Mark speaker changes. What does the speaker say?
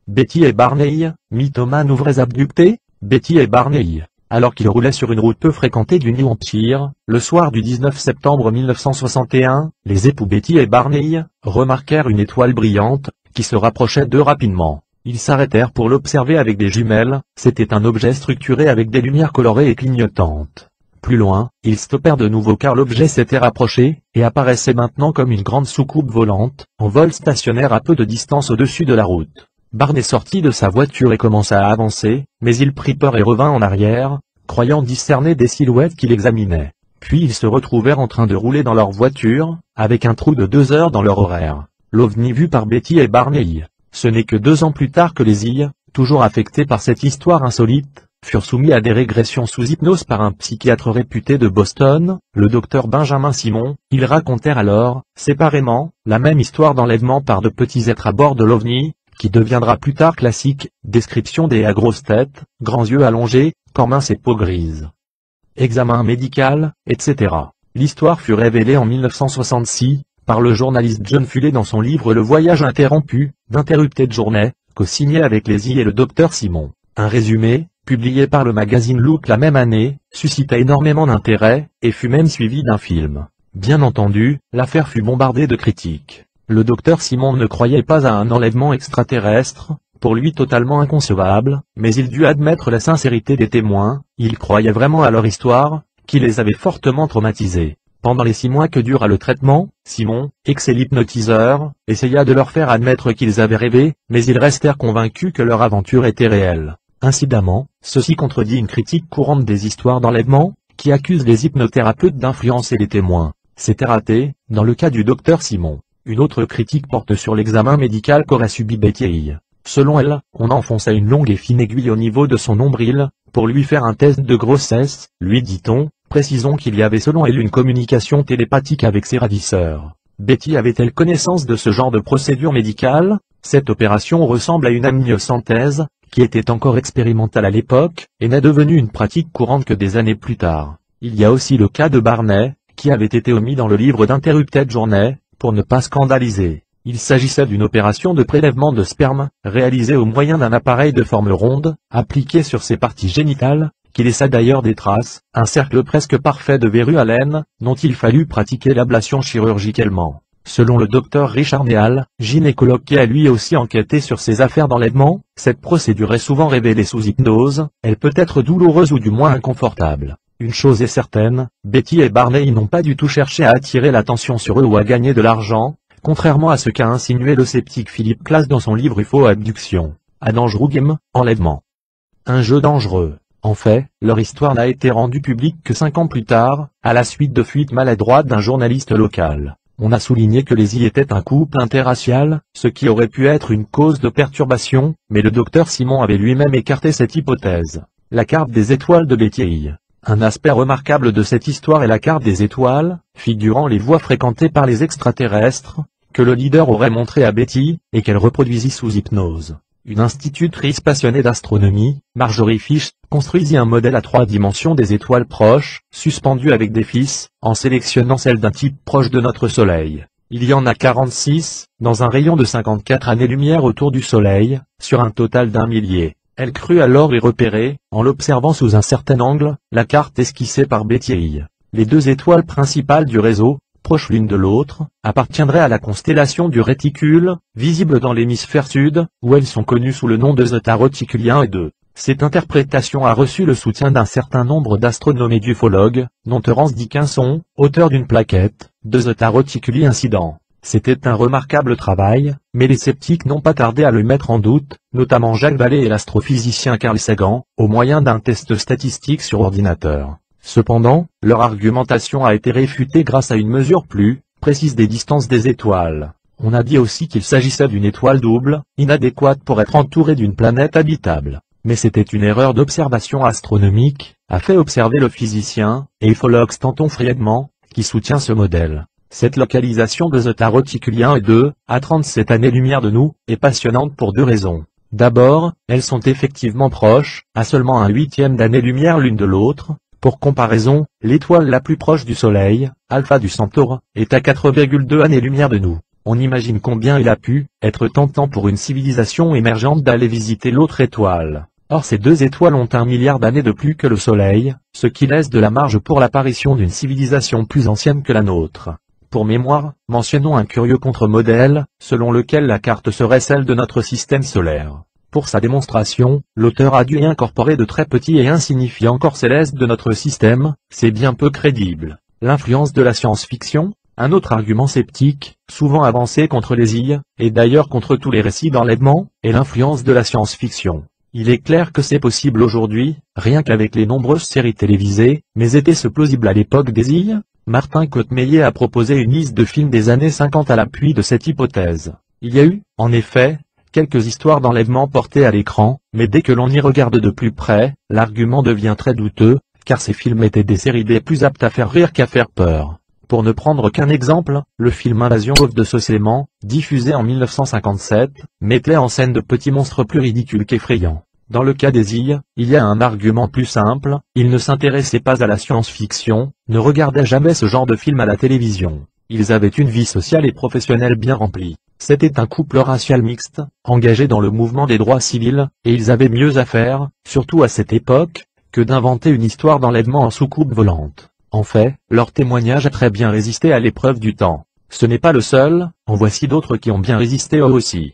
Speaker 1: Betty et Barney, mythomanes ou vrais abductés. Betty et Barney. Alors qu'ils roulaient sur une route peu fréquentée du New Hampshire, le soir du 19 septembre 1961, les époux Betty et Barney remarquèrent une étoile brillante, qui se rapprochait d'eux rapidement. Ils s'arrêtèrent pour l'observer avec des jumelles. C'était un objet structuré avec des lumières colorées et clignotantes. Plus loin, ils stoppèrent de nouveau car l'objet s'était rapproché, et apparaissait maintenant comme une grande soucoupe volante, en vol stationnaire à peu de distance au-dessus de la route. Barney sortit de sa voiture et commença à avancer, mais il prit peur et revint en arrière, croyant discerner des silhouettes qu'il examinait. Puis ils se retrouvèrent en train de rouler dans leur voiture, avec un trou de 2 heures dans leur horaire. L'OVNI vu par Betty et Barney. Ce n'est que 2 ans plus tard que les I, toujours affectés par cette histoire insolite, furent soumis à des régressions sous hypnose par un psychiatre réputé de Boston, le docteur Benjamin Simon. Ils racontèrent alors, séparément, la même histoire d'enlèvement par de petits êtres à bord de l'OVNI, qui deviendra plus tard classique, description des à grosses têtes, grands yeux allongés, corps minces et peau grise. Examen médical, etc. L'histoire fut révélée en 1966, par le journaliste John Fuller dans son livre Le Voyage interrompu, d'Interrupted Journey, co-signé avec les I et le docteur Simon. Un résumé, publié par le magazine Look la même année, suscita énormément d'intérêt, et fut même suivi d'un film. Bien entendu, l'affaire fut bombardée de critiques. Le docteur Simon ne croyait pas à un enlèvement extraterrestre, pour lui totalement inconcevable, mais il dut admettre la sincérité des témoins. Il croyait vraiment à leur histoire, qui les avait fortement traumatisés. Pendant les 6 mois que dura le traitement, Simon, ex-hypnotiseur, essaya de leur faire admettre qu'ils avaient rêvé, mais ils restèrent convaincus que leur aventure était réelle. Incidemment, ceci contredit une critique courante des histoires d'enlèvement, qui accuse les hypnothérapeutes d'influencer les témoins. C'était raté, dans le cas du docteur Simon. Une autre critique porte sur l'examen médical qu'aurait subi Betty. Selon elle, on enfonça une longue et fine aiguille au niveau de son nombril, pour lui faire un test de grossesse. Lui dit-on, précisons qu'il y avait selon elle une communication télépathique avec ses ravisseurs. Betty avait-elle connaissance de ce genre de procédure médicale? Cette opération ressemble à une amniosynthèse, qui était encore expérimentale à l'époque, et n'est devenue une pratique courante que des années plus tard. Il y a aussi le cas de Barney, qui avait été omis dans le livre d'Interrupted Journey, pour ne pas scandaliser. Il s'agissait d'une opération de prélèvement de sperme, réalisée au moyen d'un appareil de forme ronde, appliqué sur ses parties génitales, qui laissa d'ailleurs des traces, un cercle presque parfait de verrues à laine, dont il fallut pratiquer l'ablation chirurgicalement. Selon le docteur Richard Neal, gynécologue qui a lui aussi enquêté sur ces affaires d'enlèvement, cette procédure est souvent révélée sous hypnose. Elle peut être douloureuse ou du moins inconfortable. Une chose est certaine, Betty et Barney n'ont pas du tout cherché à attirer l'attention sur eux ou à gagner de l'argent, contrairement à ce qu'a insinué le sceptique Philip Klass dans son livre UFO Abduction, A Dangerous Game, enlèvement. Un jeu dangereux. En fait, leur histoire n'a été rendue publique que 5 ans plus tard, à la suite de fuites maladroites d'un journaliste local. On a souligné que les I étaient un couple interracial, ce qui aurait pu être une cause de perturbation, mais le docteur Simon avait lui-même écarté cette hypothèse. La carte des étoiles de Betty. Un aspect remarquable de cette histoire est la carte des étoiles, figurant les voies fréquentées par les extraterrestres, que le leader aurait montré à Betty, et qu'elle reproduisit sous hypnose. Une institutrice passionnée d'astronomie, Marjorie Fish, construisit un modèle à 3 dimensions des étoiles proches, suspendues avec des fils, en sélectionnant celles d'un type proche de notre Soleil. Il y en a 46, dans un rayon de 54 années-lumière autour du Soleil, sur un total d'1 millier. Elle crut alors y repérer, en l'observant sous un certain angle, la carte esquissée par Betty. Les 2 étoiles principales du réseau, proches l'une de l'autre, appartiendraient à la constellation du Réticule, visible dans l'hémisphère sud, où elles sont connues sous le nom de Zeta Reticuli 1 et 2. Cette interprétation a reçu le soutien d'un certain nombre d'astronomes et d'ufologues, dont Terence Dickinson, auteur d'une plaquette, de Zeta Reticuli Incident. C'était un remarquable travail, mais les sceptiques n'ont pas tardé à le mettre en doute, notamment Jacques Vallée et l'astrophysicien Carl Sagan, au moyen d'un test statistique sur ordinateur. Cependant, leur argumentation a été réfutée grâce à une mesure plus précise des distances des étoiles. On a dit aussi qu'il s'agissait d'une étoile double, inadéquate pour être entourée d'une planète habitable. Mais c'était une erreur d'observation astronomique, a fait observer le physicien et ufologue Stanton Friedman, qui soutient ce modèle. Cette localisation de Zeta Reticuli 1 et 2, à 37 années-lumière de nous, est passionnante pour 2 raisons. D'abord, elles sont effectivement proches, à seulement un 1/8 d'année-lumière l'une de l'autre. Pour comparaison, l'étoile la plus proche du Soleil, Alpha du Centaure, est à 4,2 années-lumière de nous. on imagine combien il a pu être tentant pour une civilisation émergente d'aller visiter l'autre étoile. Or ces deux étoiles ont 1 milliard d'années de plus que le Soleil, ce qui laisse de la marge pour l'apparition d'une civilisation plus ancienne que la nôtre. Pour mémoire, mentionnons un curieux contre-modèle, selon lequel la carte serait celle de notre système solaire. Pour sa démonstration, l'auteur a dû y incorporer de très petits et insignifiants corps célestes de notre système, c'est bien peu crédible. L'influence de la science-fiction, un autre argument sceptique, souvent avancé contre les îles, et d'ailleurs contre tous les récits d'enlèvement, est l'influence de la science-fiction. Il est clair que c'est possible aujourd'hui, rien qu'avec les nombreuses séries télévisées, mais était-ce plausible à l'époque des îles? Martin Cautemeillet a proposé une liste de films des années 50 à l'appui de cette hypothèse. Il y a eu, en effet, quelques histoires d'enlèvement portées à l'écran, mais dès que l'on y regarde de plus près, l'argument devient très douteux, car ces films étaient des séries B plus aptes à faire rire qu'à faire peur. Pour ne prendre qu'un exemple, le film Invasion de Saucément, diffusé en 1957, mettait en scène de petits monstres plus ridicules qu'effrayants. Dans le cas des îles, il y a un argument plus simple, ils ne s'intéressaient pas à la science-fiction, ne regardaient jamais ce genre de film à la télévision. Ils avaient une vie sociale et professionnelle bien remplie. C'était un couple racial mixte, engagé dans le mouvement des droits civils, et ils avaient mieux à faire, surtout à cette époque, que d'inventer une histoire d'enlèvement en soucoupe volante. En fait, leur témoignage a très bien résisté à l'épreuve du temps. Ce n'est pas le seul, en voici d'autres qui ont bien résisté eux aussi.